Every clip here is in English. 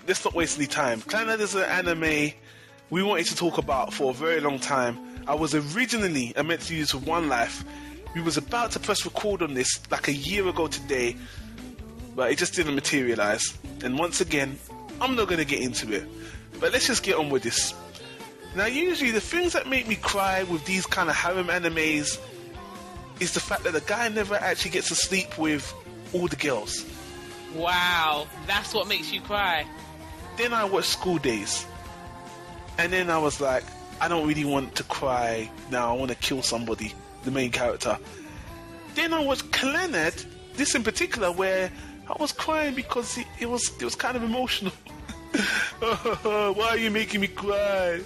let's not waste any time. Clannad is an anime we wanted to talk about for a very long time. I was originally meant to use with One Life. We was about to press record on this like a year ago today, but it just didn't materialize. And once again, I'm not going to get into it. But let's just get on with this. Now, usually the things that make me cry with these kind of harem animes is the fact that the guy never actually gets to sleep with all the girls. Wow, that's what makes you cry. Then I watched School Days. And then I was like, I don't really want to cry now. I want to kill somebody, the main character. Then I watched Clannad, this in particular, where I was crying because it was kind of emotional. Why are you making me cry?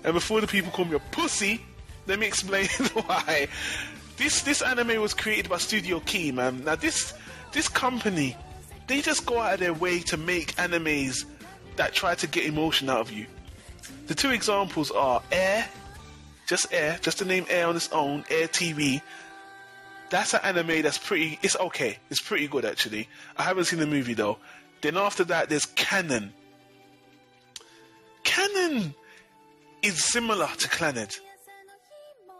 And before the people call me a pussy, let me explain why. This anime was created by Studio Key, man. Now this company, they just go out of their way to make animes that try to get emotion out of you. The two examples are Air, just the name Air on its own, Air TV. That's an anime that's it's okay. It's pretty good, actually. I haven't seen the movie, though. Then after that, there's Canon. Canon is similar to Clannad.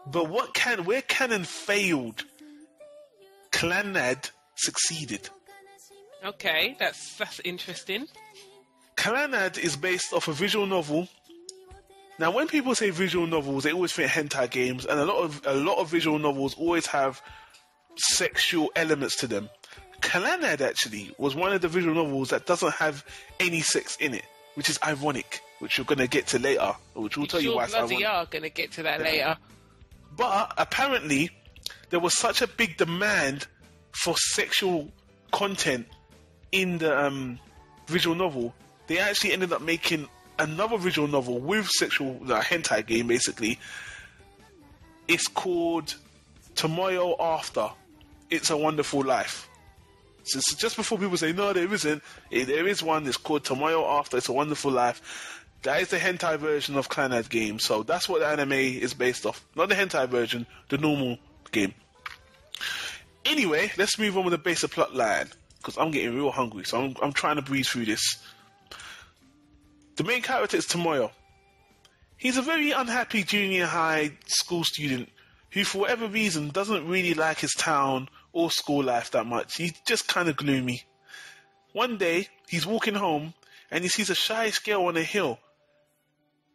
But where Canon failed, Clannad succeeded. Okay, that's interesting. Clannad is based off a visual novel. Now, when people say visual novels, they always think hentai games, and a lot of visual novels always have sexual elements to them. Clannad actually was one of the visual novels that doesn't have any sex in it, which is ironic, which you're going to get to later, which will tell you why it's ironic. You are going to get to that later. But apparently, there was such a big demand for sexual content in the visual novel, they actually ended up making another visual novel with sexual hentai game, basically. It's called Tomorrow After. It's a Wonderful Life. So just before people say, no, there isn't, there is one. It's called Tomorrow After. It's a Wonderful Life. That is the hentai version of Clannad game. So that's what the anime is based off. Not the hentai version, the normal game. Anyway, let's move on with the basic plot line, because I'm getting real hungry, so I'm trying to breeze through this. The main character is Tomoyo. He's a very unhappy junior high school student who, for whatever reason, doesn't really like his town or school life that much. He's just kind of gloomy. One day, he's walking home and he sees a shy girl on a hill.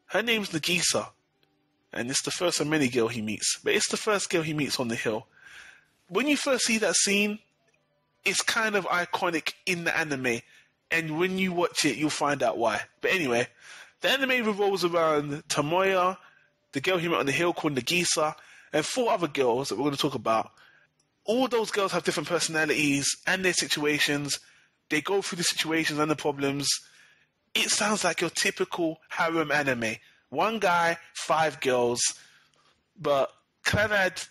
Her name's Nagisa, and it's the first of many girls he meets, but it's the first girl he meets on the hill. When you first see that scene, it's kind of iconic in the anime, and when you watch it, you'll find out why. But anyway, the anime revolves around Tomoya, the girl he met on the hill called Nagisa, and 4 other girls that we're going to talk about. All those girls have different personalities and their situations. They go through the situations and the problems. It sounds like your typical harem anime. 1 guy, 5 girls. But Clannad,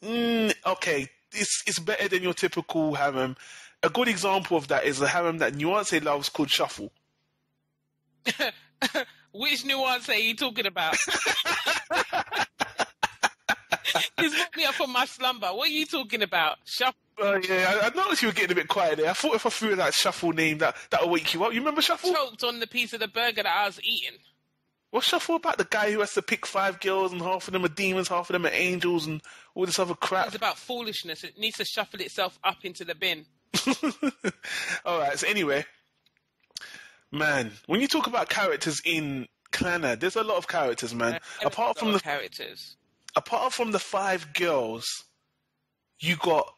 okay, it's better than your typical harem. A good example of that is the harem that Nuance loves called Shuffle. Which Nuance are you talking about? He's woke me up from my slumber. What are you talking about? Shuffle? Yeah, I noticed you were getting a bit quiet there. I thought if I threw that Shuffle name, that'll wake you up. You remember Shuffle? Choked on the piece of the burger that I was eating. What's Shuffle about? The guy who has to pick 5 girls and half of them are demons, half of them are angels and all this other crap. It's about foolishness. It needs to shuffle itself up into the bin. Alright, so anyway, man, when you talk about characters in Clannad, there's a lot of characters, man. Apart from the 5 girls, you got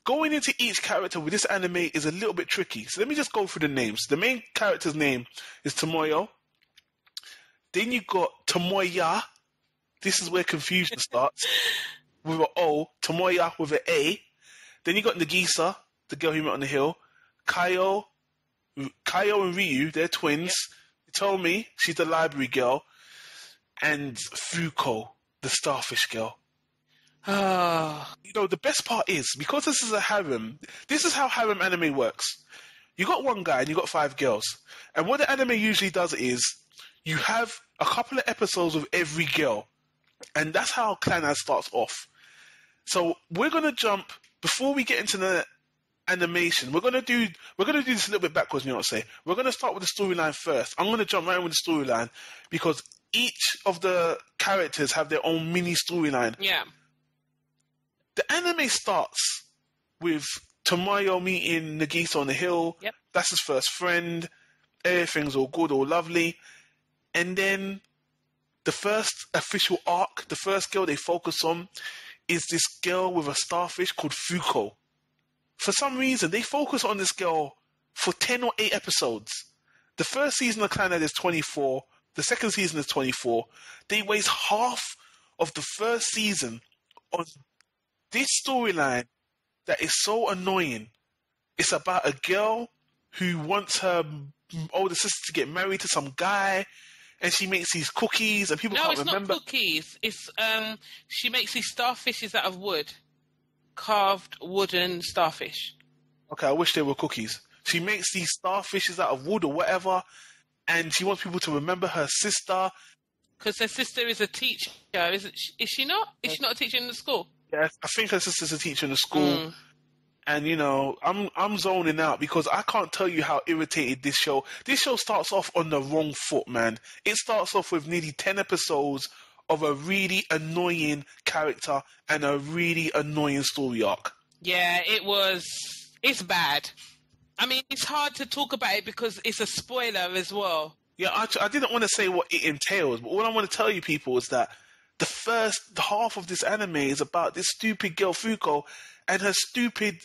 going into each character with this anime is a little bit tricky. So let me just go through the names. The main character's name is Tomoyo. Then you got Tomoya. This is where confusion starts. With an O. Tomoya with an A. Then you got Nagisa, the girl who met on the hill. Kayo and Ryu, they're twins. Yep. Tomi, she's the library girl. And Fuko, the starfish girl. The best part is, because this is a harem, this is how harem anime works. You got 1 guy and you got 5 girls. And what the anime usually does is, you have a couple of episodes of every girl. And that's how Clannad starts off. So we're going to jump, before we get into animation. We're gonna do this a little bit backwards, you know what I'm saying? We're gonna start with the storyline first. I'm gonna jump right in with the storyline because each of the characters have their own mini storyline. Yeah. The anime starts with Tomoyo meeting Nagisa on the hill. Yep. That's his first friend. Everything's all good, all lovely. And then the first official arc, the first girl they focus on is this girl with a starfish called Fuko. For some reason, they focus on this girl for 10 or 8 episodes. The first season of Clannad is 24. The second season is 24. They waste half of the first season on this storyline that is so annoying. It's about a girl who wants her older sister to get married to some guy, and she makes these cookies, and people can't remember. No, it's not cookies. It's she makes these starfishes out of wood, carved wooden starfish. Okay, I wish they were cookies. She makes these starfishes out of wood or whatever, and she wants people to remember her sister. Because her sister is a teacher, isn't she? Is she not? Is she not a teacher in the school? Yeah, I think her sister's a teacher in the school. And, you know, I'm zoning out because I can't tell you how irritated this show... This show starts off on the wrong foot, man. It starts off with nearly 10 episodes of a really annoying character and a really annoying story arc. Yeah, it's bad. I mean, it's hard to talk about it because it's a spoiler as well. Yeah, I didn't want to say what it entails, but all I want to tell you people is that the first half of this anime is about this stupid girl Fuko and her stupid...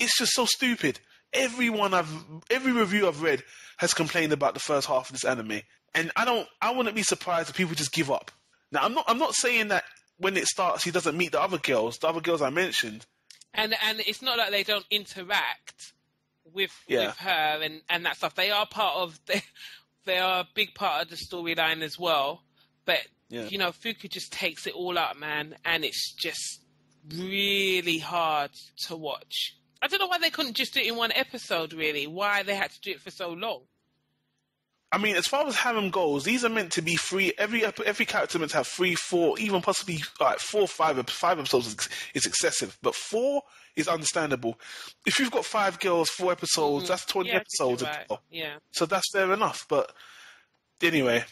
It's just so stupid. Every review I've read has complained about the first half of this anime, and I wouldn't be surprised if people just give up. Now, I'm not saying that when it starts he doesn't meet the other girls I mentioned, and it's not like they don't interact with her and that stuff. They are they are a big part of the storyline as well. But you know, Fuku just takes it all up, man, and it's just really hard to watch. I don't know why they couldn't just do it in one episode, really. Why they had to do it for so long. I mean, as far as harem goes, these are meant to be 3. Every character meant to have 3, 4, even possibly 4, 5 episodes is excessive. But 4 is understandable. If you've got 5 girls, 4 episodes, that's 20 episodes. Right. Yeah. So that's fair enough. But anyway,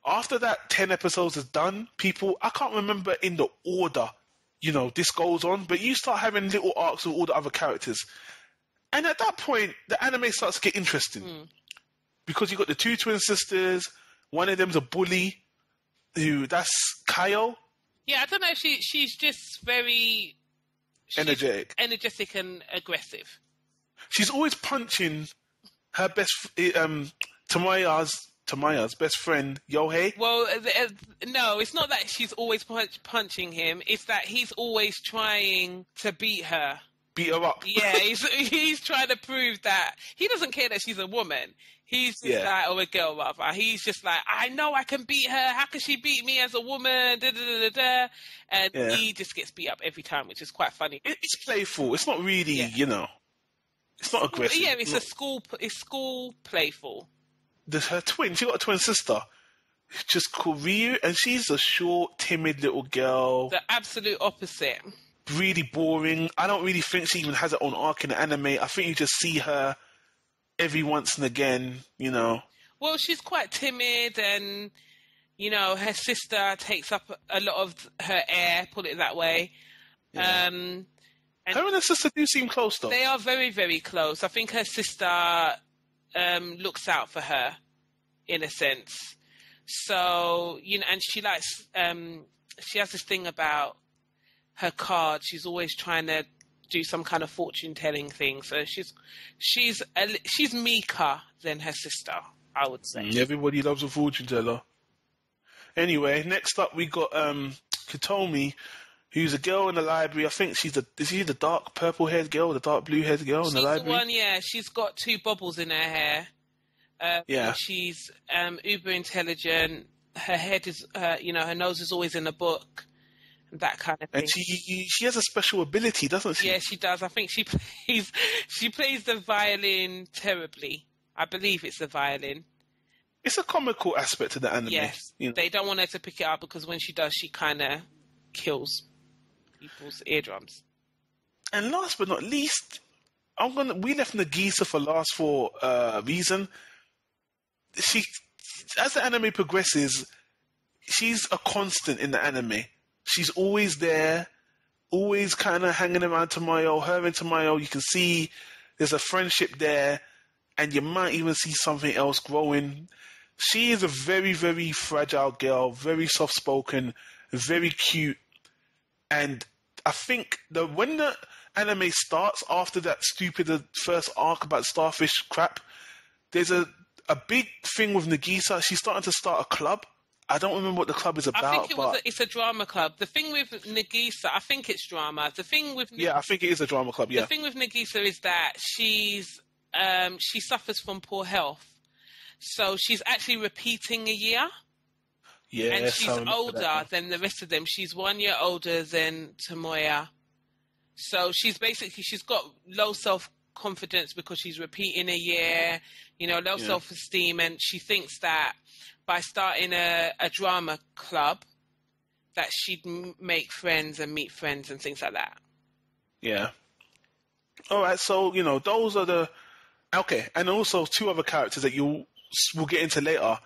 after that 10 episodes is done, I can't remember in the order, you know, this goes on, but you start having little arcs with all the other characters. And at that point, the anime starts to get interesting. Because you've got the 2 twin sisters, one of them's a bully, that's Kayo. Yeah, I don't know if she's just very... energetic and aggressive. She's always punching her Tamaya's best friend, Yohei. Well, no, it's not that she's always punching him. It's that he's always trying to beat her. Beat her up. Yeah, he's trying to prove that he doesn't care that she's a woman. He's just like, or a girl rather. He's just like, I know I can beat her. How can she beat me as a woman? Da, da, da, da, da. And he just gets beat up every time, which is quite funny. It's playful. It's not really, you know, it's not aggressive. Yeah, it's school playful. Her twin, she got a twin sister, just called Ryu, and she's a short, timid little girl. The absolute opposite. Really boring. I don't really think she even has her own arc in the anime. I think you just see her every once and again, you know. Well, she's quite timid, and, you know, her sister takes up a lot of her air, put it that way. Yeah. And her and her sister do seem close, though. They are very, very close. I think her sister... looks out for her in a sense. So, you know, and she likes she has this thing about her card. She's always trying to do some kind of fortune telling thing. So she's meeker than her sister, I would say. Everybody loves a fortune teller. Anyway, next up we got Kitomi, who's a girl in the library. I think is she the dark purple haired girl, the dark blue haired girl in the library? She's the one, yeah. She's got 2 bubbles in her hair. She's uber intelligent. Her head is, you know, her nose is always in a book, and that kind of thing. And she has a special ability, doesn't she? Yeah, she does. I think she plays the violin terribly. I believe it's the violin. It's a comical aspect to the anime. Yes, you know? They don't want her to pick it up because when she does, she kind of kills people's eardrums. And last but not least, we left Nagisa for last for a reason. She, as the anime progresses, she's a constant in the anime. She's always there, always kind of hanging around Tomoyo. Her and Tomoyo, you can see there's a friendship there, and you might even see something else growing. She is a very, very fragile girl, very soft-spoken, very cute, and I think that when the anime starts, after that stupid first arc about starfish crap, there's a big thing with Nagisa. She's starting to start a club. I don't remember what the club is about. I think it's a drama club. The thing with Nagisa, I think it's drama. The thing with I think it is a drama club. Yeah. The thing with Nagisa is that she suffers from poor health, so she's actually repeating a year. Yeah, and she's older than the rest of them. She's 1 year older than Tomoya, so she's got low self-confidence because she's repeating a year. Low self-esteem, and she thinks that by starting a drama club that she'd make friends and meet friends and things like that. Yeah. All right, so, those are the... Okay, and also two other characters that we'll get into later.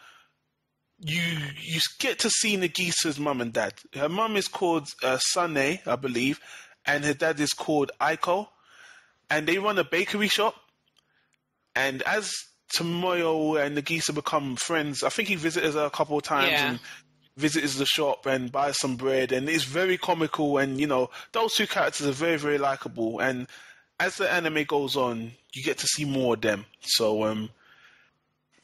You get to see Nagisa's mum and dad. Her mum is called Sane, I believe, and her dad is called Aiko. And they run a bakery shop. And as Tomoyo and Nagisa become friends, I think he visits her a couple of times and visits the shop and buys some bread, and it's very comical, and those two characters are very, very likable, and as the anime goes on you get to see more of them. So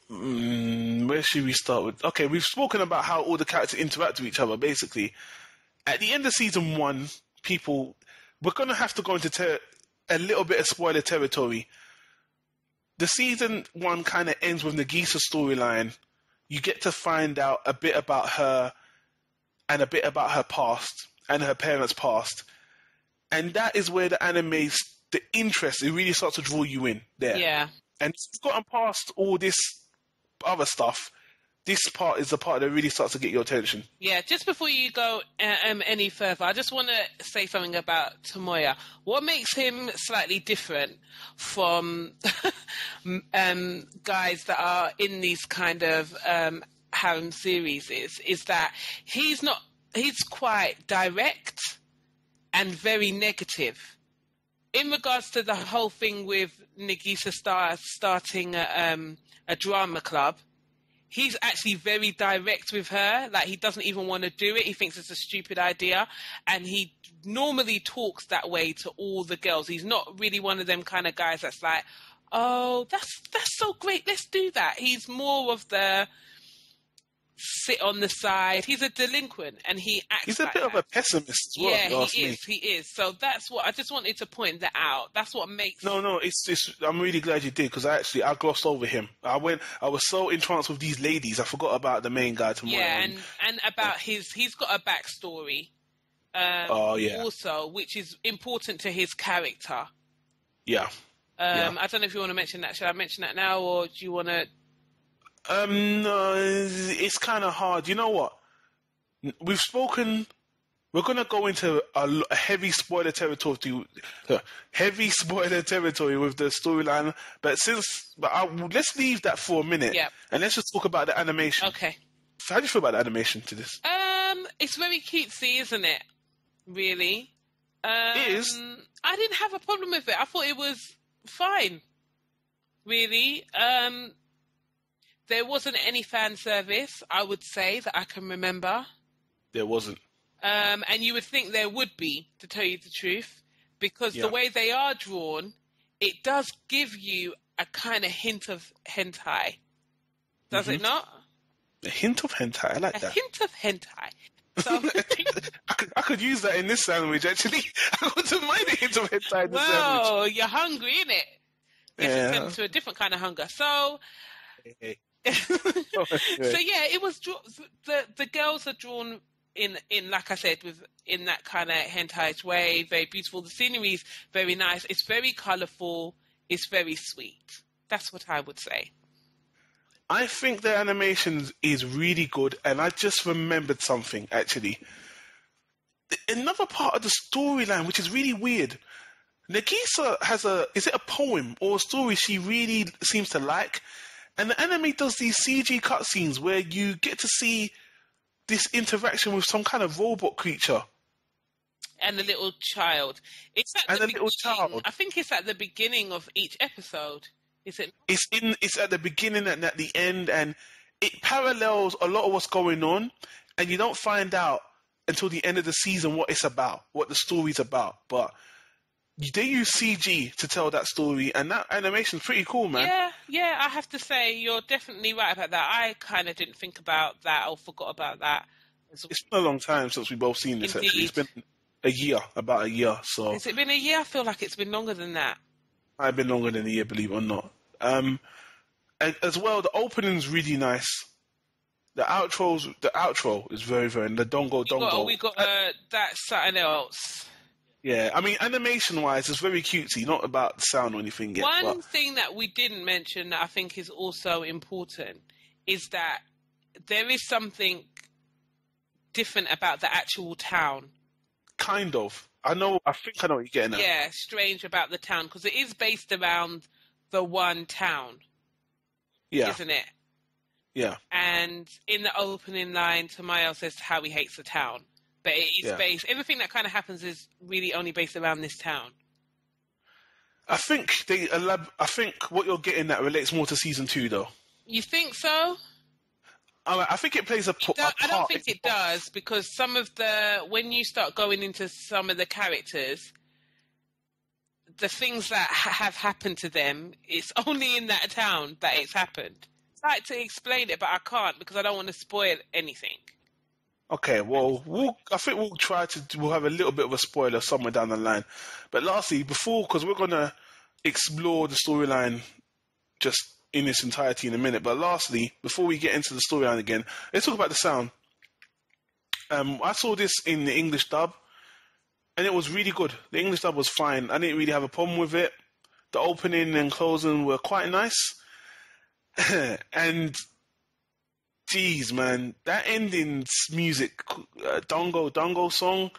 where should we start with? Okay, we've spoken about how all the characters interact with each other. Basically at the end of season 1, we're going to have to go into a little bit of spoiler territory. The season 1 kind of ends with Nagisa's storyline. You get to find out a bit about her and a bit about her past and her parents' past. And that is where the interest, it really starts to draw you in there. Yeah. And if you've gotten past all this other stuff, this part is the part that really starts to get your attention. Yeah, just before you go any further, I just want to say something about Tomoya. What makes him slightly different from guys that are in these kind of harem series is that he's quite direct and very negative. In regards to the whole thing with Nagisa starting a drama club, he's actually very direct with her. Like, he doesn't even want to do it. He thinks it's a stupid idea. And he normally talks that way to all the girls. He's not really one of them kind of guys that's like, oh, that's so great, let's do that. He's more of the sit on the side. He's a delinquent, and he acts He's a bit of a pessimist as well. Yeah, he is. So that's what, I just wanted to point that out. That's what makes... No, it's I'm really glad you did, because I glossed over him. I was so entranced with these ladies, I forgot about the main guy tomorrow. Yeah, and about he's got a backstory. Also, which is important to his character. Yeah. I don't know if you want to mention that. Should I mention that now, or do you want to... No, it's kind of hard. You know what? We've spoken... We're going to go into a heavy spoiler territory with the storyline. But let's leave that for a minute. Yeah. And let's just talk about the animation. Okay. So how do you feel about the animation to this? It's very cutesy, isn't it? Really? It is. I didn't have a problem with it. I thought it was fine. Really. There wasn't any fan service, I would say, that I can remember. There wasn't. And you would think there would be, to tell you the truth, because the way they are drawn, it does give you a kind of hint of hentai. Does it not? A hint of hentai? I like that. A hint of hentai. So I could use that in this sandwich, actually. I wouldn't mind a hint of hentai in the sandwich. Well, you're hungry, innit? It's turned to a different kind of hunger. So... So yeah, it was the girls are drawn in like I said, in that kind of hentai way, very beautiful. The scenery is very nice. It's very colourful. It's very sweet. That's what I would say. I think the animation is really good, and I just remembered something actually. Another part of the storyline, which is really weird. Nagisa has is it a poem or a story she really seems to like? And the anime does these CG cutscenes where you get to see this interaction with some kind of robot creature. And the little child. I think it's at the beginning of each episode. Is it? It's at the beginning and at the end, and it parallels a lot of what's going on, and you don't find out until the end of the season what it's about, what the story's about. But they use CG to tell that story, and that animation's pretty cool, man. Yeah, I have to say, you're definitely right about that. I kind of didn't think about that or forgot about that. It's been a long time since we've both seen this, actually. It's been about a year. So. Has it been a year? I feel like it's been longer than that. I've been longer than a year, believe it or not. And as well, the opening's really nice. The outro is very, very... The dongo. We got that's something else. Yeah, I mean, animation-wise, it's very cutesy, not about the sound or anything yet. One thing that we didn't mention that I think is also important is that there is something different about the actual town. Kind of. I think I know what you're getting at. Yeah, strange about the town, because it is based around the one town. Yeah. Isn't it? Yeah. And in the opening line, Tamayo says how he hates the town. But it is based... Everything that kind of happens is really only based around this town. I think what you're getting at relates more to season 2, though. You think so? I think it plays a part. I don't think it does, because when you start going into some of the characters, the things that have happened to them, it's only in that town that it's happened. I'd like to explain it, but I can't because I don't want to spoil anything. Okay, well, I think we'll have a little bit of a spoiler somewhere down the line. But lastly, because we're going to explore the storyline just in its entirety in a minute, but lastly, before we get into the storyline again, let's talk about the sound. I saw this in the English dub, and it was really good. The English dub was fine. I didn't really have a problem with it. The opening and closing were quite nice. And... Jeez, man, that ending music, Dongo song.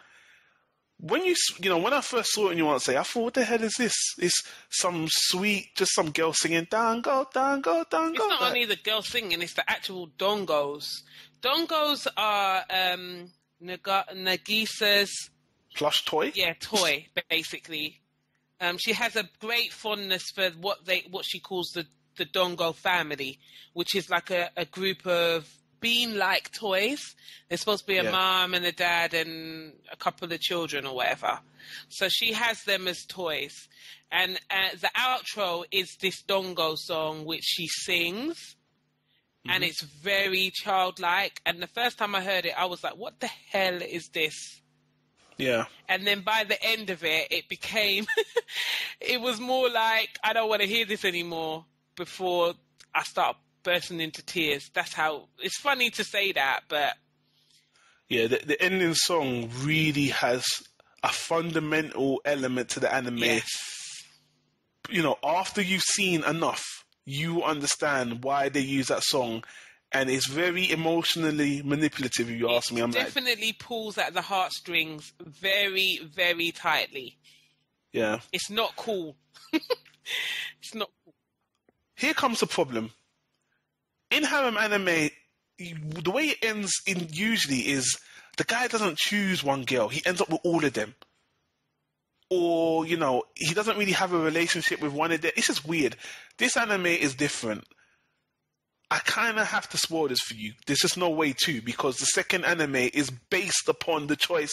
When I first saw it in Nuance, I thought, what the hell is this? It's some some girl singing Dongo. It's not only the girl singing; it's the actual dongos. Dongos are Nagisa's plush toy. Yeah, toy basically. She has a great fondness for what she calls the Dongo family, which is like a group of bean-like toys. There's supposed to be a mom and a dad and a couple of children or whatever. So she has them as toys. And the outro is this Dongo song, which she sings. Mm-hmm. And it's very childlike. And the first time I heard it, I was like, what the hell is this? Yeah. And then by the end of it, it became... it was more like, I don't want to hear this anymore. Before I start bursting into tears. That's how... It's funny to say that, but... Yeah, the ending song really has a fundamental element to the anime. Yes. After you've seen enough, you understand why they use that song, and it's very emotionally manipulative, if you ask me. Definitely pulls at the heartstrings very, very tightly. Yeah. It's not cool. It's not cool. Here comes the problem. In harem anime, the way it ends usually is the guy doesn't choose one girl. He ends up with all of them. Or, he doesn't really have a relationship with one of them. It's just weird. This anime is different. I kind of have to spoil this for you. There's just no way to, because the second anime is based upon the choice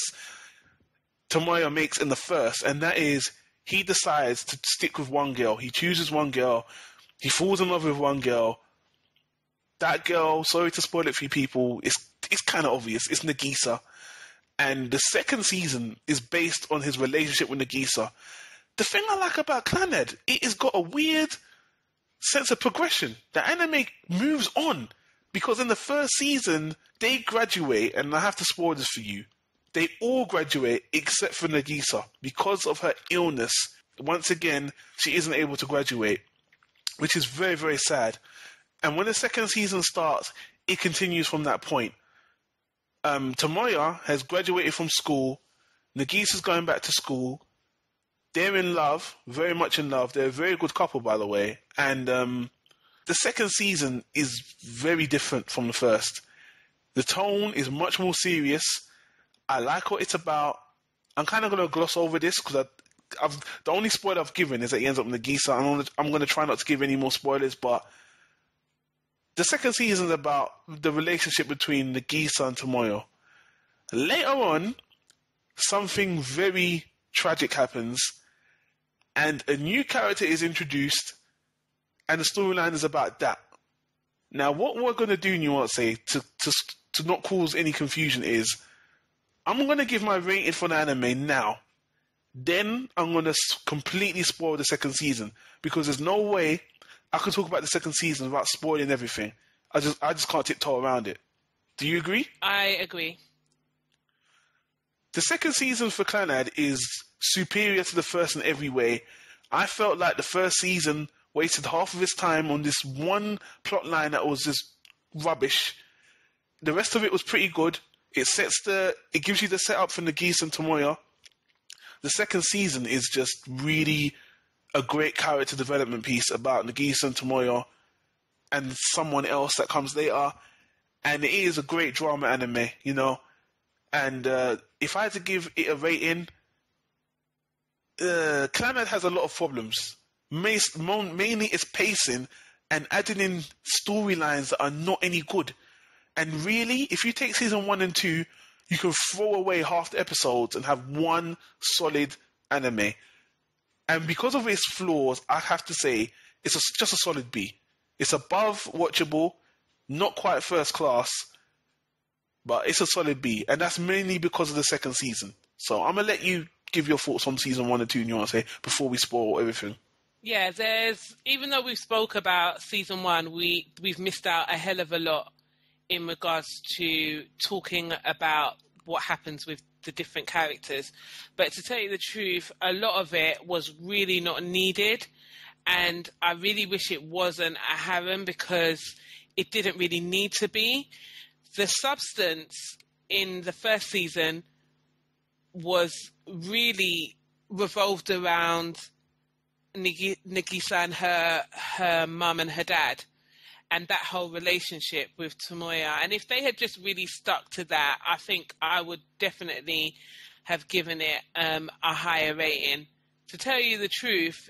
Tomoyo makes in the first, and that is he decides to stick with one girl. He chooses one girl. He falls in love with one girl. That girl, sorry to spoil it for you people, it's kind of obvious. It's Nagisa. And the second season is based on his relationship with Nagisa. The thing I like about Clannad, it has got a weird sense of progression. The anime moves on. Because in the first season, they graduate, and I have to spoil this for you. They all graduate except for Nagisa. Because of her illness, once again, she isn't able to graduate. Which is very, very sad. And when the second season starts, it continues from that point. Tomoya has graduated from school. Nagisa's going back to school. they're in love, very much in love. They're a very good couple, by the way. And the second season is very different from the first. The tone is much more serious. I like what it's about. I'm kind of going to gloss over this because the only spoiler I've given is that he ends up in Nagisa. I'm going to try not to give any more spoilers, but the second season is about the relationship between Nagisa and Tomoyo. Later on, something very tragic happens, and a new character is introduced, and the storyline is about that. Now, what we're going to do, Nuance, to not cause any confusion is, I'm going to give my rating for the anime now. Then I'm going to completely spoil the second season, because there's no way I can talk about the second season without spoiling everything. I just can't tiptoe around it. Do you agree? I agree. The second season for Clannad is superior to the first in every way. I felt like the first season wasted half of its time on this one plot line that was just rubbish. The rest of it was pretty good. It gives you the setup for Nagisa and Tomoya. The second season is just really a great character development piece about Nagisa and Tomoya and someone else that comes later. And it is a great drama anime, you know. And if I had to give it a rating, Clannad has a lot of problems. Mainly its pacing and adding in storylines that are not any good. And really, if you take season 1 and 2, you can throw away half the episodes and have one solid anime. And because of its flaws, I have to say, it's just a solid B. It's above watchable, not quite first class, but it's a solid B. And that's mainly because of the second season. So I'm going to let you give your thoughts on season 1 and 2, Nuance, before we spoil everything. Yeah, even though we've spoke about season 1, we've missed out a hell of a lot in regards to talking about what happens with the different characters. But to tell you the truth, a lot of it was really not needed. And I really wish it wasn't a harem, because it didn't really need to be. The substance in the first season was really revolved around Nagisa and her mum and her dad, and that whole relationship with Tomoya. And if they had just really stuck to that, I think I would definitely have given it a higher rating. To tell you the truth,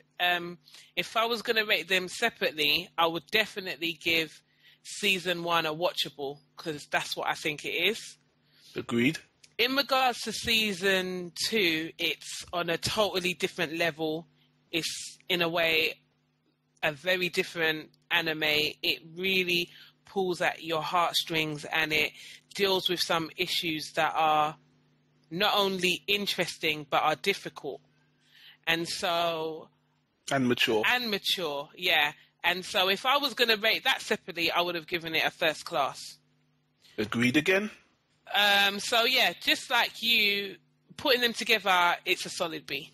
if I was going to rate them separately, I would definitely give season 1 a watchable, because that's what I think it is. Agreed. In regards to season 2, it's on a totally different level. It's, in a way, a very different anime. It really pulls at your heartstrings, and it deals with some issues that are not only interesting but are difficult. And mature, yeah. And so if I was going to rate that separately, I would have given it a first class. Agreed again? So yeah, just like you, putting them together, it's a solid B.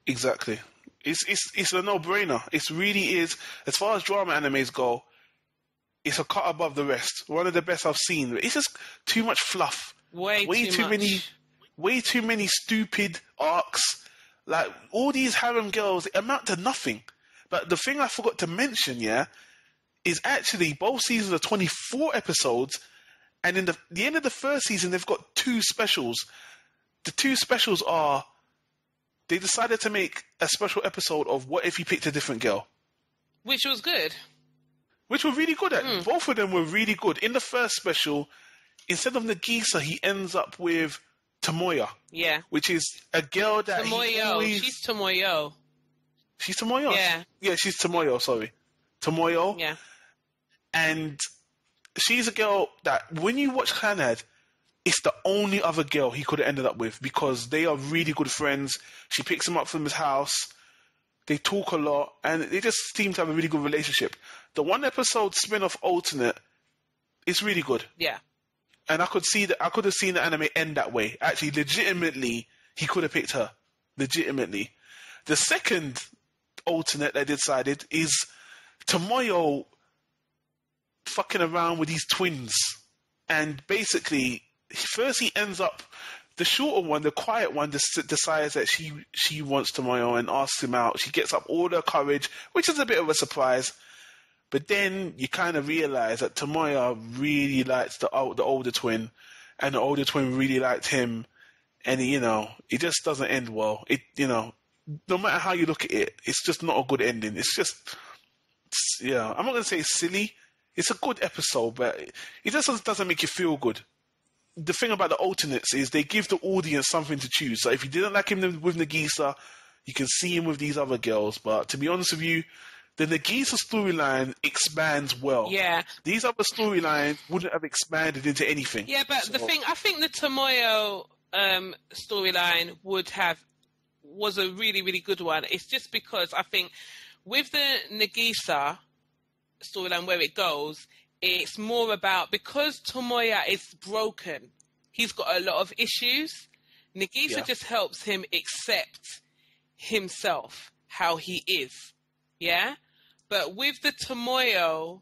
Exactly. It's a no-brainer. It really is. As far as drama animes go, it's a cut above the rest. One of the best I've seen. It's just too much fluff. Way too many stupid arcs. Like, all these harem girls amount to nothing. But the thing I forgot to mention, is actually both seasons are 24 episodes, and in the end of the first season, they've got 2 specials. The 2 specials are, they decided to make a special episode of What If He Picked a Different Girl. Which was good. Which were really good at. Both of them were really good. In the first special, instead of Nagisa, he ends up with Tomoya. Yeah. Which is a girl that Tomoyo. She's Tomoyo. She's Tomoyo? Yeah. Yeah, she's Tomoyo, sorry. Tomoyo. Yeah. And she's a girl that, when you watch Clannad, it's the only other girl he could have ended up with, because they are really good friends. She picks him up from his house. They talk a lot, and they just seem to have a really good relationship. The one episode spin-off alternate is really good. Yeah. And I could have seen the anime end that way. Actually, legitimately, he could have picked her. Legitimately. The second alternate they decided is Tomoyo fucking around with these twins. And basically, first he ends up The shorter one, the quiet one, decides that she wants Tomoyo and asks him out. She gets up all her courage, which is a bit of a surprise. But then you kind of realize that Tomoyo really likes the older twin, and the older twin really liked him. And, it just doesn't end well. No matter how you look at it, it's just not a good ending. It's just, I'm not going to say it's silly. It's a good episode, but it just doesn't make you feel good. The thing about the alternates is they give the audience something to choose. So if you didn't like him with Nagisa, you can see him with these other girls. But to be honest with you, the Nagisa storyline expands well. Yeah. These other storylines wouldn't have expanded into anything. Yeah, but I think the Tomoyo storyline was a really, really good one. It's just because I think with the Nagisa storyline where it goes, it's more about, because Tomoya is broken, he's got a lot of issues. Nagisa just helps him accept himself, how he is. Yeah? But with the Tomoyo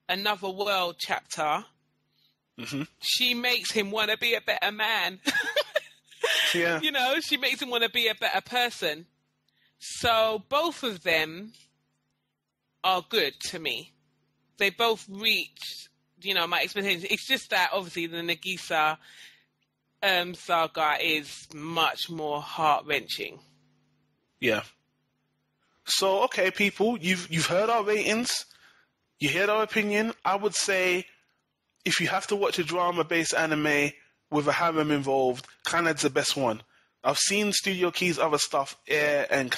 Another World chapter, she makes him want to be a better man. Yeah. She makes him want to be a better person. So both of them are good to me. They both reach, my expectations. It's just that obviously the Nagisa saga is much more heart-wrenching. Yeah. So, okay, people, you've heard our ratings. You heard our opinion. I would say if you have to watch a drama-based anime with a harem involved, Clannad's the best one. I've seen Studio Key's other stuff, Air and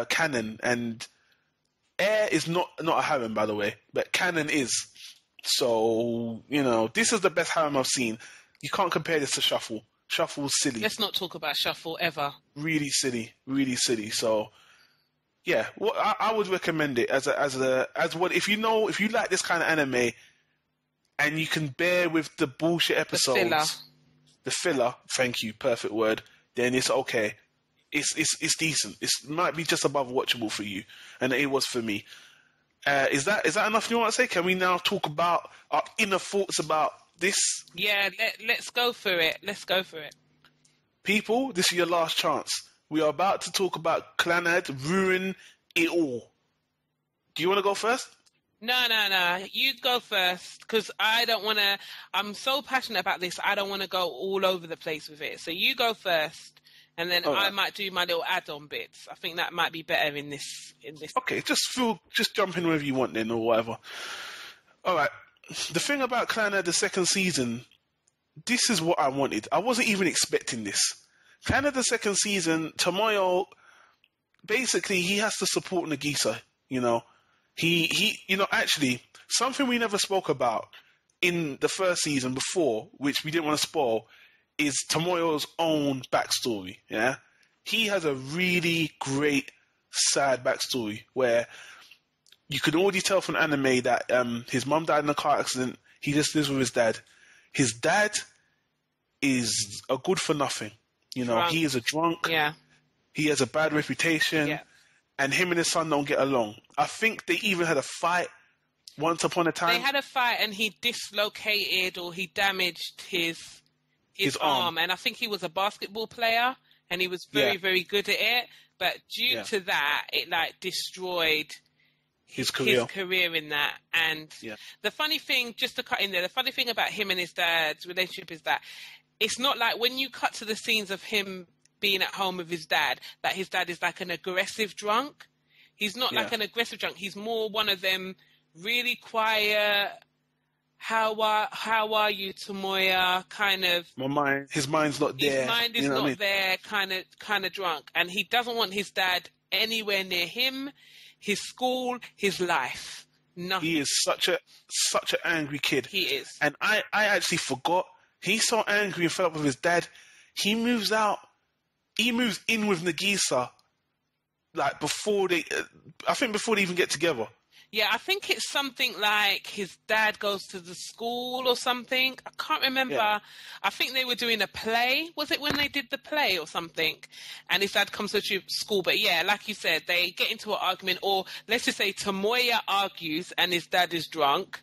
Canon, and Air is not a harem, by the way, but Canon is. So, this is the best harem I've seen. You can't compare this to Shuffle. Shuffle's silly. Let's not talk about Shuffle ever. Really silly. Really silly. So, yeah, I would recommend it as what if you like this kind of anime and you can bear with the bullshit episodes. The filler. Thank you. Perfect word. Then it's okay. It's decent. It might be just above watchable for you, and it was for me. Is that enough you want to say? Can we now talk about our inner thoughts about this? Yeah, let's go for it. Let's go for it. People, this is your last chance. We are about to talk about Clannad ruin it all. Do you want to go first? No. You go first, because I don't want to. I'm so passionate about this. I don't want to go all over the place with it. So you go first. And then I might do my little add-on bits. I think that might be better in this. Okay, just jump in wherever you want then, or whatever. All right. The thing about Clannad, the second season, this is what I wanted. I wasn't even expecting this. Clannad, the second season, Tomoyo, basically, he has to support Nagisa. He actually, something we never spoke about in the first season before, which we didn't want to spoil, is Tomoyo's own backstory, yeah? He has a really great, sad backstory where you can already tell from anime that his mum died in a car accident. He just lives with his dad. His dad is a good-for-nothing. He is a drunk. Yeah. He has a bad reputation. Yeah. And him and his son don't get along. I think they even had a fight once upon a time. They had a fight and he dislocated or he damaged his arm, and I think he was a basketball player, and he was very, very good at it. But due to that, it destroyed his career in that. And the funny thing, just to cut in there, the funny thing about him and his dad's relationship is that it's not like when you cut to the scenes of him being at home with his dad, that his dad is like an aggressive drunk. He's not like an aggressive drunk. He's more one of them really quiet. How are you, Tomoya? Kind of. His mind's not there. His mind is not there. Kind of drunk, and he doesn't want his dad anywhere near him, his school, his life. Nothing. He is such an angry kid. He is, and I actually forgot. He's so angry and fed up with his dad. He moves out. He moves in with Nagisa, before they even get together. Yeah, I think it's something like his dad goes to the school or something. I can't remember. Yeah. I think they were doing a play. Was it when they did the play or something? And his dad comes to school. But yeah, like you said, they get into an argument, or let's just say Tomoya argues and his dad is drunk.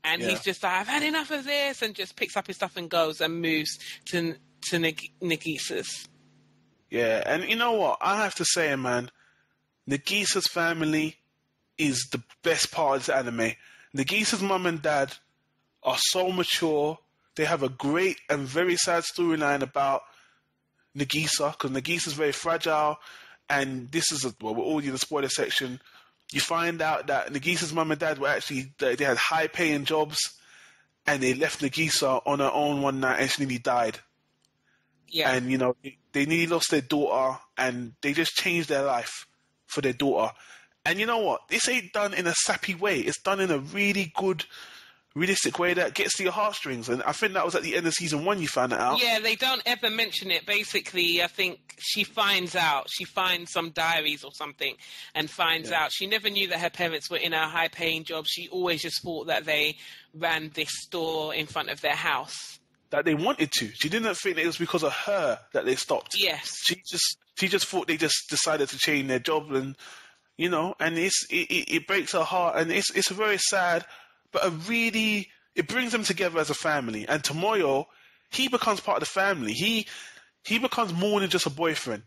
And he's just like, I've had enough of this, and just picks up his stuff and goes and moves to Nagisa's. Yeah, and you know what? I have to say, man, Nagisa's family is the best part of this anime. Nagisa's mum and dad are so mature. They have a great and very sad storyline about Nagisa, because Nagisa's very fragile, and this is we're already in the spoiler section. You find out that Nagisa's mum and dad were actually, they had high-paying jobs, and they left Nagisa on her own one night, and she nearly died. Yeah. And, you know, they nearly lost their daughter, and they just changed their life for their daughter. And you know what? This ain't done in a sappy way. It's done in a really good, realistic way that gets to your heartstrings. And I think that was at the end of season 1 you found that out. Yeah, they don't ever mention it. Basically, I think she finds some diaries or something and finds out. She never knew that her parents were in a high-paying job. She always just thought that they ran this store in front of their house. That they wanted to. She didn't think it was because of her that they stopped. Yes. She just thought they just decided to change their job, and, you know, and it breaks her heart, and it's a very sad, but it brings them together as a family. And Tomoyo, he becomes part of the family. He becomes more than just a boyfriend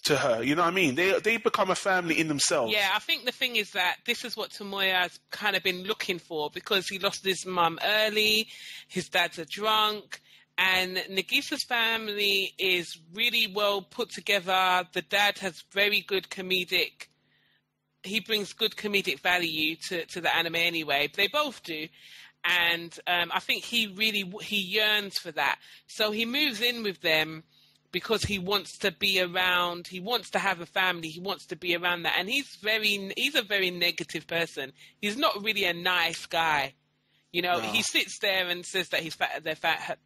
to her. You know what I mean? They become a family in themselves. Yeah, I think the thing is that this is what Tomoyo has kind of been looking for, because he lost his mum early, his dad's a drunk, and Nagisa's family is really well put together. The dad has very good comedic. He brings good comedic value to the anime anyway. They both do. And I think he yearns for that. So he moves in with them because he wants to be around. He wants to have a family. He wants to be around that. And he's a very negative person. He's not really a nice guy. You know, He sits there and says that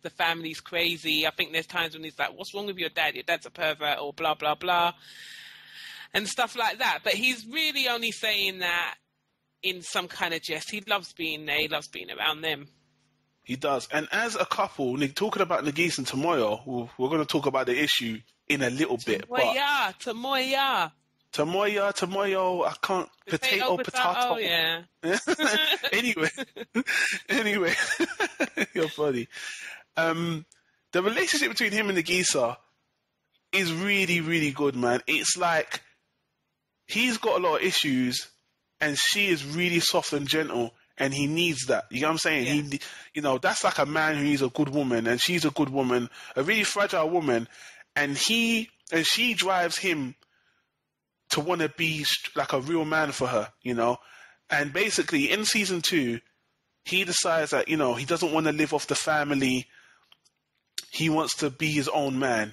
the family's crazy. I think there's times when he's like, what's wrong with your dad? Your dad's a pervert, or blah, blah, blah. And stuff like that. But he's really only saying that in some kind of jest. He loves being there. He loves being around them. He does. And as a couple, talking about Nagisa and Tomoyo, we're going to talk about the issue in a little bit. Tomoyo. I can't. Potato. Yeah. Anyway. You're funny. The relationship between him and Nagisa is really, really good, man. It's like he's got a lot of issues, and she is really soft and gentle, and he needs that. You know what I'm saying? Yeah. That's like a man who needs a good woman, and she's a good woman, a really fragile woman, and she drives him to want to be like a real man for her, you know? And basically, in season 2, he decides that, he doesn't want to live off the family. He wants to be his own man.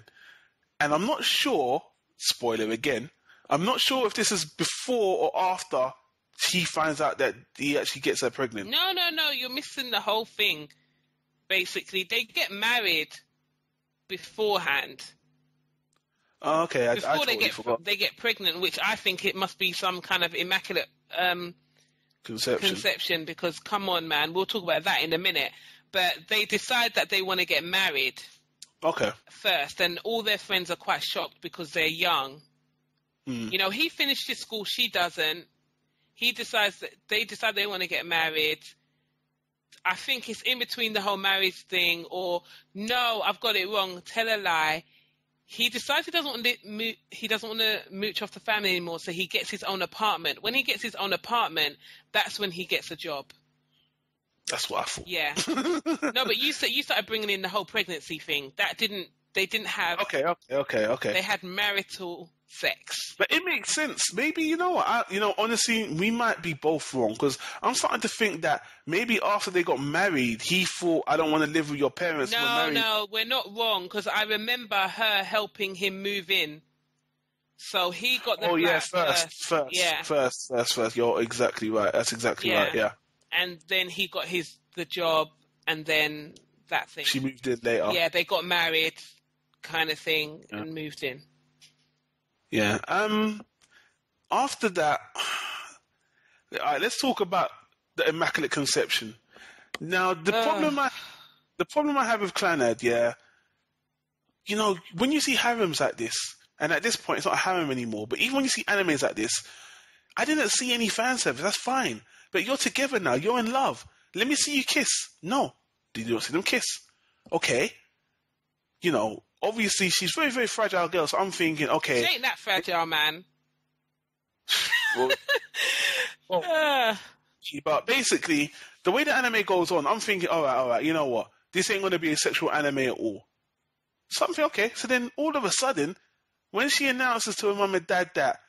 And I'm not sure, spoiler again, I'm not sure if this is before or after he finds out that he actually gets her pregnant. No, you're missing the whole thing. Basically, they get married beforehand. Oh, okay, Before I totally forgot. They get pregnant, which I think it must be some kind of immaculate conception, because, come on, man, we'll talk about that in a minute. But they decide that they want to get married. Okay. First, and all their friends are quite shocked because they're young. He finished his school, she doesn't. They decide they want to get married. I think it's in between the whole marriage thing, or no, I've got it wrong. Tell a lie. He decides he doesn't want to mooch off the family anymore, so he gets his own apartment. When he gets his own apartment, that's when he gets a job. That's what I thought. Yeah. No, but you started bringing in the whole pregnancy thing. They didn't have. Okay. They had marital sex. But it makes sense. Maybe, honestly, we might be both wrong, because I'm starting to think that maybe after they got married, he thought, I don't want to live with your parents. No, we're not wrong, because I remember her helping him move in. So he got the first. You're exactly right. That's exactly right, yeah. And then he got the job, and then that thing. She moved in later. Yeah, they got married kind of thing and moved in. Yeah. After that, all right, let's talk about the Immaculate Conception. Now, the problem I have with Clannad, when you see harems like this, and at this point it's not a harem anymore, but even when you see animes like this, I didn't see any fan service. That's fine. But you're together now. You're in love. Let me see you kiss. No. Did you not see them kiss? Okay. You know, obviously she's very, very fragile girl, so I'm thinking, okay. She ain't that fragile, man. But basically, the way the anime goes on, I'm thinking, all right, you know what? This ain't going to be a sexual anime at all. Something, okay. So then all of a sudden, when she announces to her mum and dad that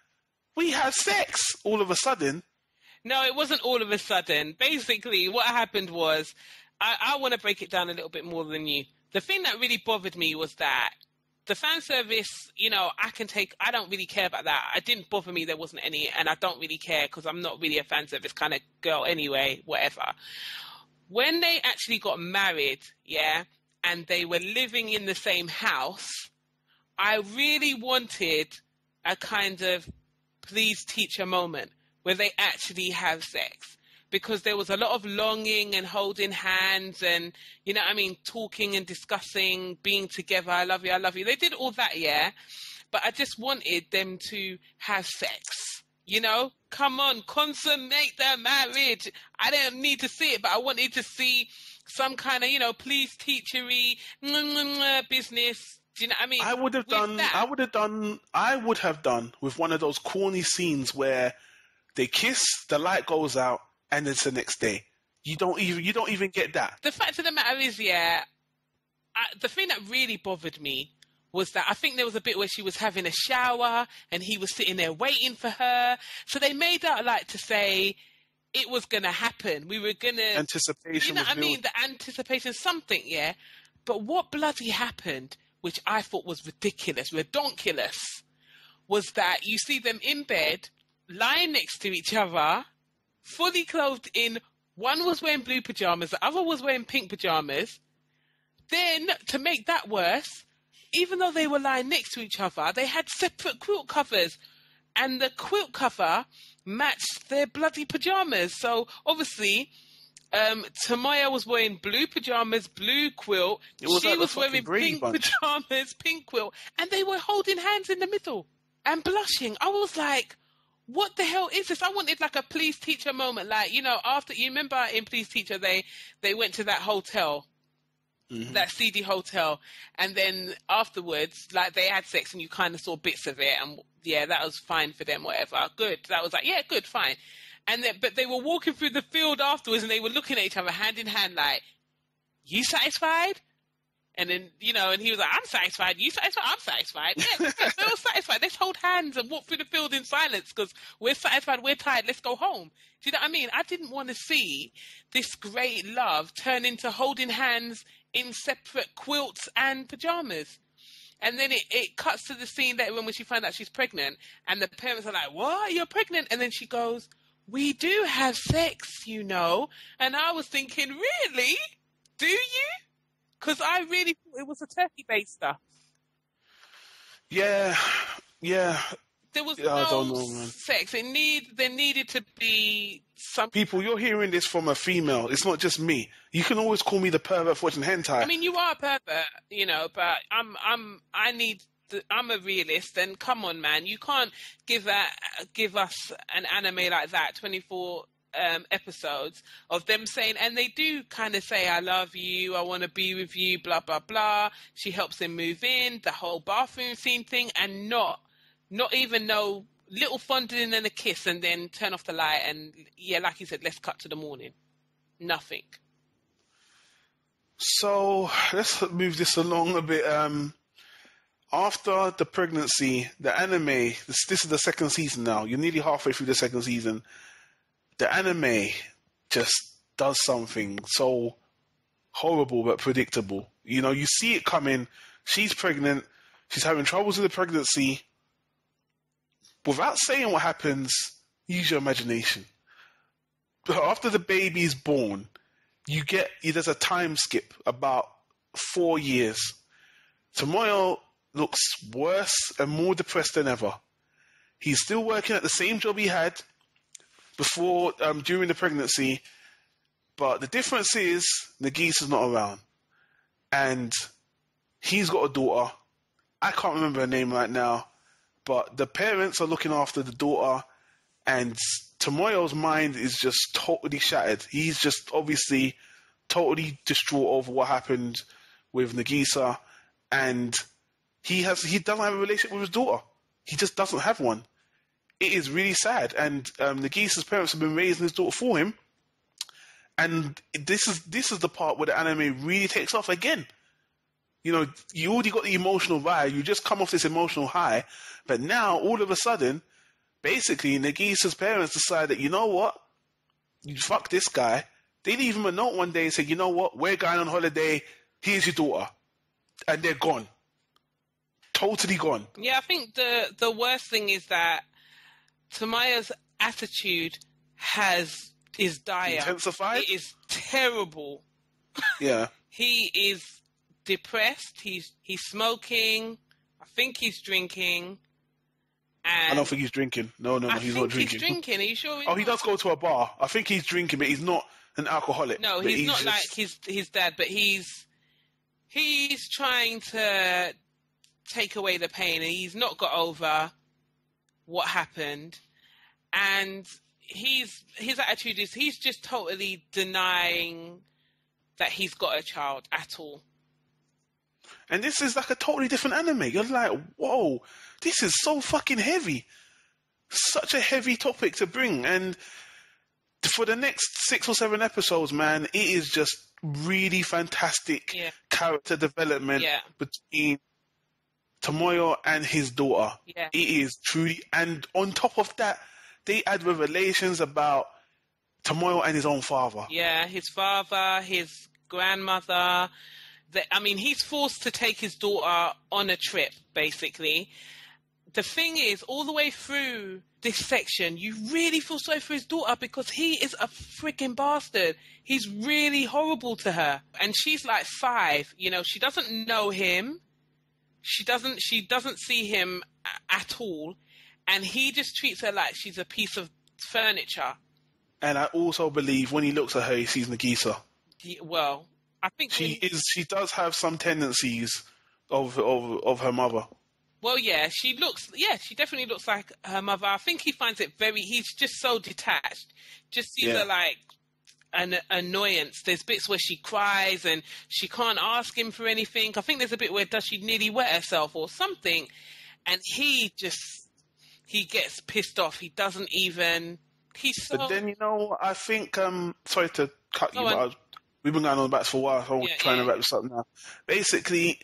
we have sex, all of a sudden. No, it wasn't all of a sudden. Basically, what happened was, I want to break it down a little bit more than you. The thing that really bothered me was that the fan service, you know, I don't really care about that. It didn't bother me, there wasn't any, and I don't really care because I'm not really a fan service kind of girl anyway, whatever. When they actually got married, yeah, and they were living in the same house, I really wanted a kind of please teacher moment where they actually have sex. Because there was a lot of longing and holding hands and, you know what I mean, talking and discussing, being together, I love you, I love you. They did all that, yeah. But I just wanted them to have sex, you know? Come on, consummate their marriage. I didn't need to see it, but I wanted to see some kind of, you know, please teachery, business. Do you know what I mean? I would have done with one of those corny scenes where they kiss, the light goes out, and it's the next day. You don't even get that. The fact of the matter is, yeah, the thing that really bothered me was that I think there was a bit where she was having a shower and he was sitting there waiting for her. So they made out like to say it was going to happen. We were going to... Anticipation. You know what I mean? The anticipation, something, yeah. But what bloody happened, which I thought was ridiculous, redonkulous, was that you see them in bed, lying next to each other, fully clothed in, one was wearing blue pajamas, the other was wearing pink pajamas. Then, to make that worse, even though they were lying next to each other, they had separate quilt covers. And the quilt cover matched their bloody pajamas. So, obviously, Tomoya was wearing blue pajamas, blue quilt. She was wearing pink pajamas, pink quilt. And they were holding hands in the middle and blushing. I was like... what the hell is this? I wanted like a Please Teacher moment. Like, you know, after, you remember in Please Teacher, they went to that hotel, that seedy hotel. And then afterwards, like they had sex and you kind of saw bits of it. And yeah, that was fine for them, whatever. Good. That was like, yeah, good, fine. And then, but they were walking through the field afterwards and they were looking at each other hand in hand like, you satisfied? And then, you know, and he was like, I'm satisfied. You satisfied? I'm satisfied. Yeah, they're all satisfied. Let's hold hands and walk through the field in silence because we're satisfied, we're tired, let's go home. Do you know what I mean? I didn't want to see this great love turn into holding hands in separate quilts and pajamas. And then it cuts to the scene later when she finds out she's pregnant and the parents are like, what? You're pregnant? And then she goes, we do have sex, you know. And I was thinking, really? Do you? Because I really thought it was a turkey baster. Yeah. There was no sex. There needed to be some... People, you're hearing this from a female. It's not just me. You can always call me the pervert for watching hentai. I mean, you are a pervert, you know, but I'm a realist, and come on, man. You can't give us an anime like that, 24... episodes of them saying, and they do kind of say, I love you, I want to be with you, blah blah blah. She helps him move in, the whole bathroom scene thing, and not even no little fondling and a kiss and then turn off the light and yeah, like you said, let's cut to the morning. Nothing. So let's move this along a bit. After the pregnancy, the anime, this is the second season now, you're nearly halfway through the second season. The anime just does something so horrible but predictable. You know, you see it coming. She's pregnant. She's having troubles with the pregnancy. Without saying what happens, use your imagination. But after the baby is born, there's a time skip, about 4 years. Tomoyo looks worse and more depressed than ever. He's still working at the same job he had before, during the pregnancy, but the difference is Nagisa's not around, and he's got a daughter. I can't remember her name right now, but the parents are looking after the daughter, And Tomoyo's mind is just totally shattered. He's just obviously totally distraught over what happened with Nagisa, and he doesn't have a relationship with his daughter. He just doesn't have one. It is really sad. And Nagisa's parents have been raising his daughter for him. And this is the part where the anime really takes off again. You know, you already got the emotional vibe. You just come off this emotional high. But now, all of a sudden, basically, Nagisa's parents decide that, you know what? You fuck this guy. They leave him a note one day and say, you know what? We're going on holiday. Here's your daughter. And they're gone. Totally gone. Yeah, I think the worst thing is that Tomoyo's attitude is dire. Intensified? It is terrible. Yeah. He is depressed. He's smoking. I think he's drinking. And I don't think he's drinking. No, he's not drinking. He's drinking. Are you sure? He does go to a bar. I think he's drinking, but he's not an alcoholic. No, he's not like his dad, but he's trying to take away the pain, and he's not got over what happened. And his attitude is he's just totally denying that he's got a child at all. And this is like a totally different anime. You're like, whoa, this is so fucking heavy. Such a heavy topic to bring. And for the next 6 or 7 episodes, man, it is just really fantastic character development between Tomoyo and his daughter. Yeah. It is truly, and on top of that, they add revelations about Tomoyo and his own father. Yeah, his father, his grandmother. He's forced to take his daughter on a trip, basically. The thing is, all the way through this section, you really feel sorry for his daughter because he is a freaking bastard. He's really horrible to her. And she's like 5. You know, she doesn't know him. She doesn't see him at all. And he just treats her like she's a piece of furniture. And I also believe when he looks at her, he sees Nagisa. Well, I think she does have some tendencies of her mother. Well, she definitely looks like her mother. I think he finds it he's just so detached. Just sees her like an annoyance. There's bits where she cries and she can't ask him for anything. I think there's a bit where does she nearly wet herself or something, and he gets pissed off. He doesn't even. But then I think sorry to cut you, but we've been going on about this for a while, so I'm trying to wrap this up now. Basically,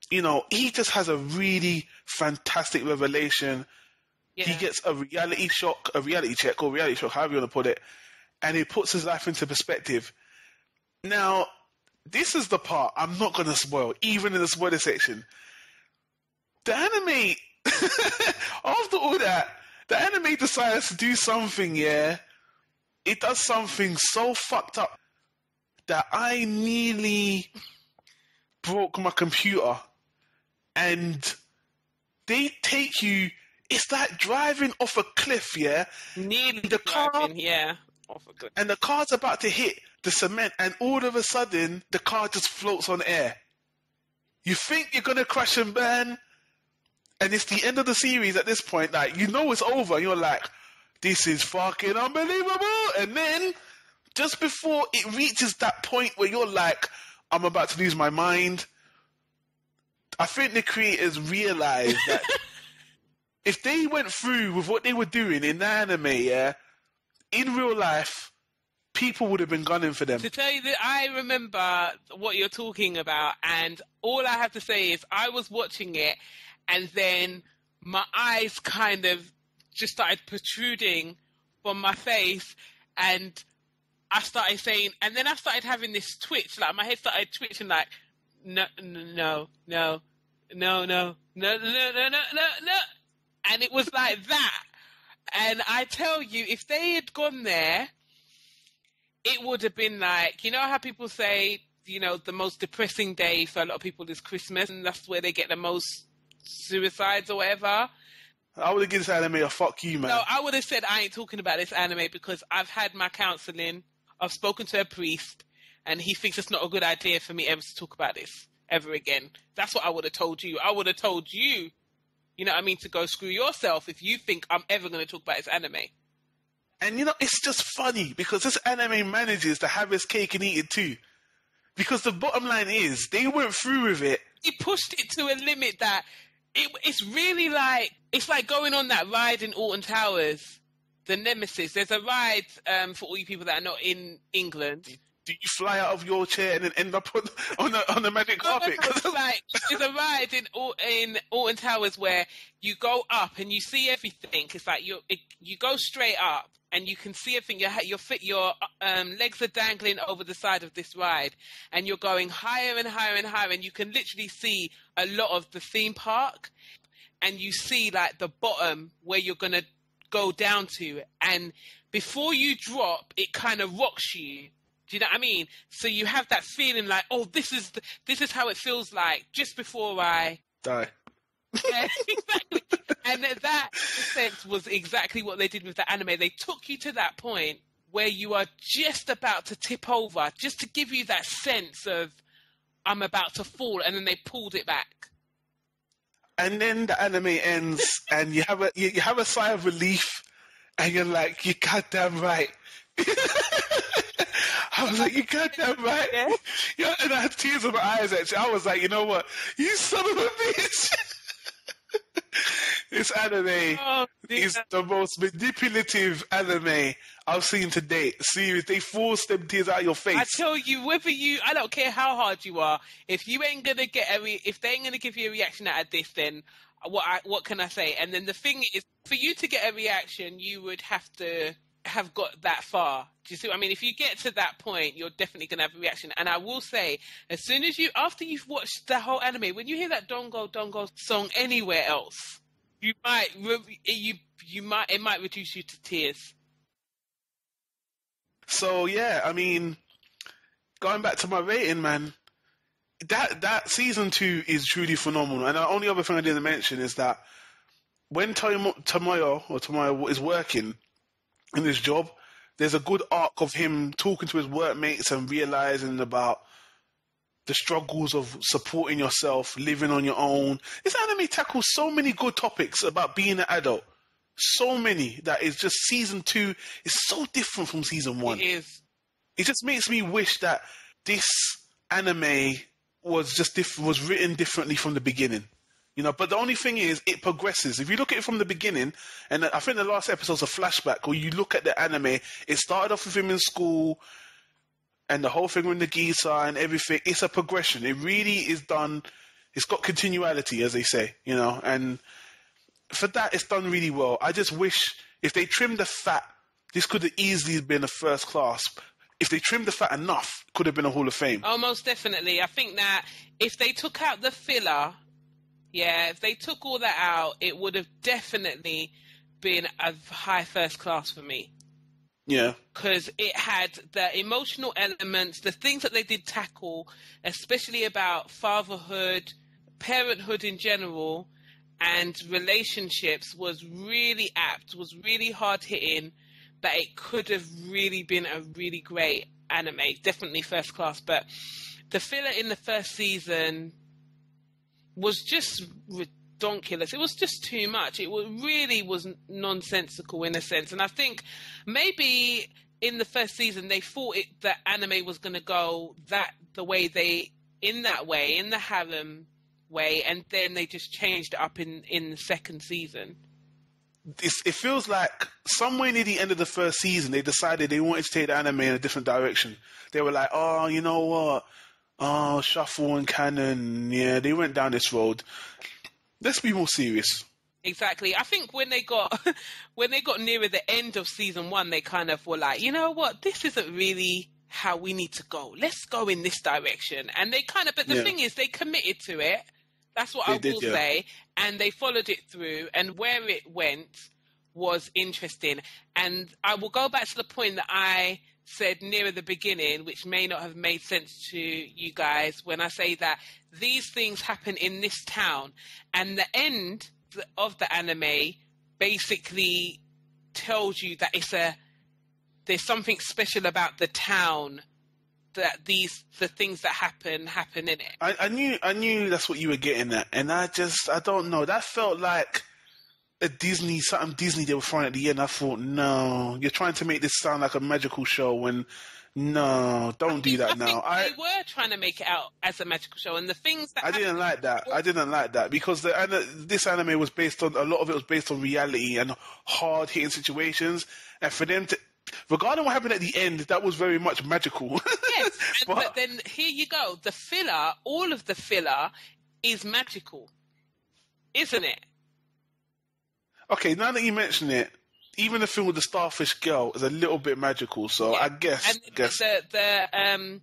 he just has a really fantastic revelation. Yeah. He gets a reality check, however you want to put it, and it puts his life into perspective. Now, this is the part I'm not going to spoil, even in the spoiler section. The anime, after all that, the anime decides to do something, it does something so fucked up that I nearly broke my computer. And they take you, it's like driving off a cliff, Nearly off a cliff. And the car's about to hit the cement, and all of a sudden, the car just floats on air. You think you're going to crash and burn, and it's the end of the series at this point. Like, it's over, and you're like, this is fucking unbelievable. And then, just before it reaches that point where you're like, I'm about to lose my mind, I think the creators realized that if they went through with what they were doing in the anime, in real life, people would have been gunning for them. To tell you that I remember what you're talking about, and all I have to say is I was watching it, and then my eyes kind of just started protruding from my face, and I started saying, and then I started having this twitch, like my head started twitching, like, no. And it was like that. And I tell you, if they had gone there, it would have been like, you know how people say, the most depressing day for a lot of people is Christmas, and that's where they get the most suicides or whatever. I would have given this anime a fuck you, man. No, I would have said I ain't talking about this anime because I've had my counselling. I've spoken to a priest, and he thinks it's not a good idea for me ever to talk about this ever again. That's what I would have told you. I would have told you you know what I mean, to go screw yourself if you think I'm ever going to talk about this anime. And, you know, it's just funny because this anime manages to have its cake and eat it too. Because the bottom line is, they went through with it. He pushed it to a limit that it's really like, it's like going on that ride in Alton Towers, the Nemesis. There's a ride for all you people that are not in England. Do you fly out of your chair and then end up on the magic carpet? It's like, there's a ride in Alton Towers where you go up and you see everything. It's like you go straight up and you can see everything. Your legs are dangling over the side of this ride, and you're going higher and higher and higher, and you can literally see a lot of the theme park, and you see like the bottom where you're gonna go down to, and before you drop, it kind of rocks you. Do you know what I mean? So you have that feeling like, oh, this is how it feels like just before I die. Yeah, exactly. And that, in a sense, was exactly what they did with the anime. They took you to that point where you are just about to tip over, just to give you that sense of, I'm about to fall, and then they pulled it back. And then the anime ends, and you have a sigh of relief, and you're like, you're goddamn right. I was like, you goddamn right. Yeah, and I had tears in my eyes, actually. I was like, you know what? You son of a bitch. This anime is the most manipulative anime I've seen to date. Serious, they force them tears out of your face. I tell you, I don't care how hard you are, if you ain't gonna get if they ain't gonna give you a reaction out of this, then what can I say? And then the thing is, for you to get a reaction, you would have to have got that far. Do you see what I mean? If you get to that point, you're definitely going to have a reaction. And I will say, as soon as after you've watched the whole anime, when you hear that Dongo Dongo song anywhere else, it might reduce you to tears. So yeah, I mean, going back to my rating, man, that season 2 is truly phenomenal. And the only other thing I didn't mention is that when Tomoyo is working in this job, there's a good arc of him talking to his workmates and realizing about the struggles of supporting yourself, living on your own. This anime tackles so many good topics about being an adult. So many that is just season 2 is so different from season 1. It is. It just makes me wish that this anime was written differently from the beginning. You know, but the only thing is, it progresses. If you look at it from the beginning, and I think the last episode's a flashback, where you look at the anime, it started off with him in school, and the whole thing with Nagisa and everything. It's a progression. It really is done. It's got continuality, as they say, you know, and for that, it's done really well. I just wish if they trimmed the fat, this could have easily been a first class. If they trimmed the fat enough, it could have been a Hall of Fame. Oh, most definitely. I think that if they took out the filler, if they took all that out, it would have definitely been a high first class for me. Yeah. Because it had the emotional elements, the things that they did tackle, especially about fatherhood, parenthood in general, and relationships, was really apt, was really hard-hitting, that it could have really been a really great anime. Definitely first class. But the filler in the first season was just ridiculous. It was just too much. It really was nonsensical in a sense. And I think maybe in the first season they thought the anime was going to go the harem way, and then they just changed it up in the second season. It feels like somewhere near the end of the first season, they decided they wanted to take the anime in a different direction. They were like, oh, you know what? Oh, Shuffle and Canon, yeah, they went down this road. Let's be more serious. Exactly. I think when they got nearer the end of season 1, they kind of were like, you know what, this isn't really how we need to go. Let's go in this direction. And they kind of, but the thing is, they committed to it. That's what I will say. And they followed it through, and where it went was interesting. And I will go back to the point that I said nearer the beginning, which may not have made sense to you guys, when I say that these things happen in this town, and the end of the anime basically tells you that there's something special about the town that the things that happen in it. I knew that's what you were getting at, and I don't know. That felt like something Disney they were throwing at the end. I thought, no, you're trying to make this sound like a magical show when. No, don't do that now. They were trying to make it out as a magical show, and the things that I didn't like that because this anime was based on, a lot of it was based on reality and hard hitting situations, and for them to, regarding what happened at the end, that was very much magical. Yes, but then here you go. The filler, all of the filler, is magical, isn't it? Okay, now that you mention it. Even the film with the starfish girl is a little bit magical, so yeah. I guess. And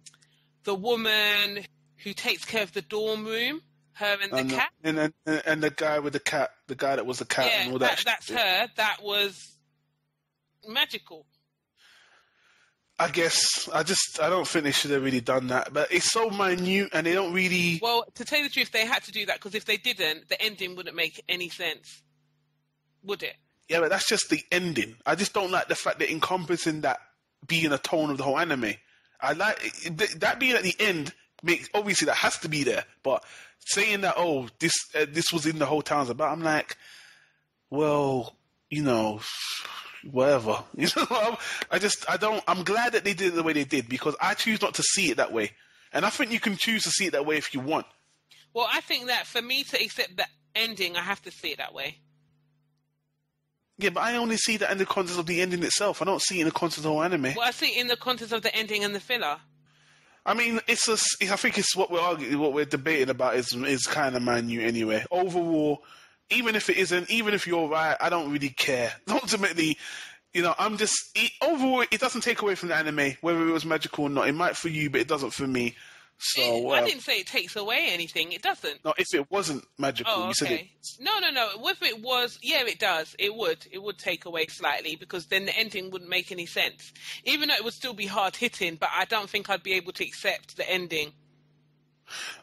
the woman who takes care of the dorm room, her and the cat, and the guy with the cat, the guy that was the cat, and all that. That's her. That was magical. I guess I don't think they should have really done that, but it's so minute, and they don't really. Well, to tell you the truth, they had to do that because if they didn't, the ending wouldn't make any sense, would it? Yeah, but that's just the ending. I just don't like the fact that encompassing that being a tone of the whole anime. I like that being at the end. Obviously that has to be there, but saying that this was in the whole town's about, I'm like, well, whatever. I'm glad that they did it the way they did because I choose not to see it that way, and I think you can choose to see it that way if you want. Well, I think that for me to accept that ending, I have to see it that way. Yeah, but I only see that in the context of the ending itself. I don't see it in the context of the whole anime. Well, I see it in the context of the ending and the filler. I mean, I think it's what we're debating about is kind of minute anyway. Overall, even if it isn't, even if you're right, I don't really care. Ultimately, overall, it doesn't take away from the anime, whether it was magical or not. It might for you, but it doesn't for me. So I didn't say it takes away anything. It doesn't. No, if it wasn't magical, you said it. No. If it was, yeah, it does. It would take away slightly because then the ending wouldn't make any sense. Even though it would still be hard hitting, but I don't think I'd be able to accept the ending.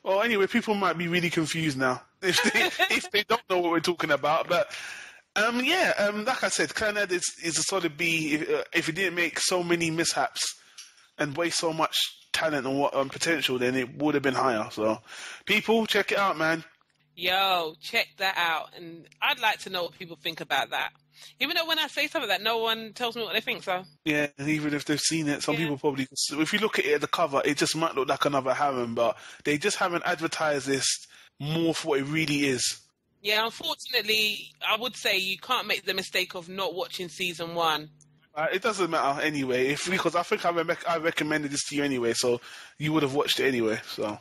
Well, anyway, people might be really confused now if they don't know what we're talking about. But like I said, Clannad is a solid B. If it didn't make so many mishaps and waste so much talent and potential, then it would have been higher. So, people, check it out, man. Yo, check that out. And I'd like to know what people think about that. Even though when I say something like that, no one tells me what they think, so. Yeah, and even if they've seen it, some people probably... If you look at it at the cover, it just might look like another harem, but they just haven't advertised this more for what it really is. Yeah, unfortunately, I would say you can't make the mistake of not watching season 1. It doesn't matter anyway, because I think I recommended this to you anyway, so you would have watched it anyway, so...